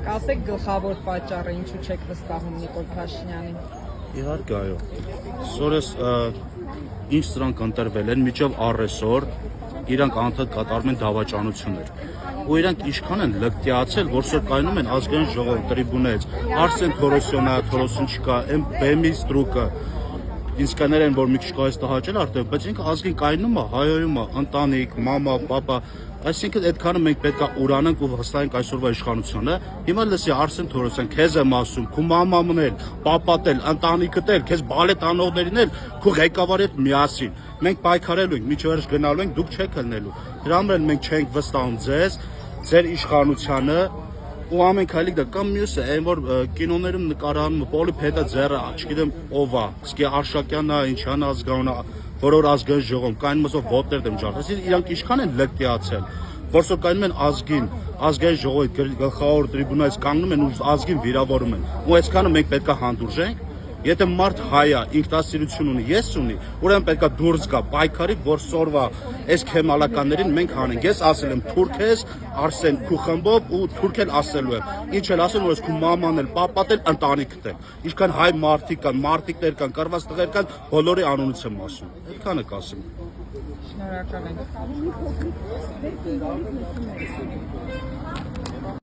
Կասեք գլխավոր պատճառը ինչու չեք վստահում Նիկոլ Փաշինյանին։ Իհարկե այո։ Սորս ինչ սրանք ընտրվել են միջև առեսօր իրանք անդադ կատարում են դավաճանություններ։ Ու իրանք ինչքան են լկտիացել, որ սոր կայնում են ազգային ժողով տրիբունայից Արսեն Թորոսյանը, Թորոսունչիկա, այն բեմի ստրուկը ինձ կաներեն, որ մի քիչ կայս տհաճել արդեն, բայց ինքը ազգին կայնում է, հայոյում է, ընտանիք, մամա, պապա, այսինքն այդքանը մենք պետք է ուրանանք ու հստայենք այսօրվա իշխանությանը։ Հիմա լսի Արսեն Թորոսյան, քեզ եմ ասում, քո մամամն էլ, պապատ էլ, ընտանիքդ էլ, քեզ բալետ անողներին էլ, քո ղեկավարի հետ միասին։ Մենք պայքարելու ենք, միջվերջ գնալու ենք, դուք չեք ելնելու։ Դրա համար մենք չենք վստահում ձեզ, ձեր իշխանությանը ու ամեն քայլիկ դա կամ մյուսը, այն որ կինոներում նկարահանում Պոլիփ հետը ձեռը, չգիտեմ ով է, սկի Արշակյանն է, ինչան ազգանունը, որոր ազգային ժողովում կային մսով ոտներ դեմ ջարդես, իրանք ինչքան են լկտիացել, որ սո կայնում են ազգային ժողովի գլխավոր տրիբունայից կանգնում են ու ազգին վիրավորում են, ու այսքանը մենք պետք է հանդուրժենք, եթե մարդ հայ է, ինքնասիրություն ունի, ես ունի, ուրեմն պետք է դուրս գա, պայքարի, որ սորվա այս քեմալականներին մենք հանենք, ես ասել եմ թուրք ես, Արսեն քու խմբով ու թուրք էլ ասելու եմ, ինչ էլ ասեմ, որ ես քու մաման էլ, պապատ էլ, ընտանիքդ էլ, ինչքան հայ մարդիկ կան, մարդիկներ կան, կռված տղեր կան, բոլորի անունից եմ ասում, այդքանը կասեմ։ Շնորհակալ եմ։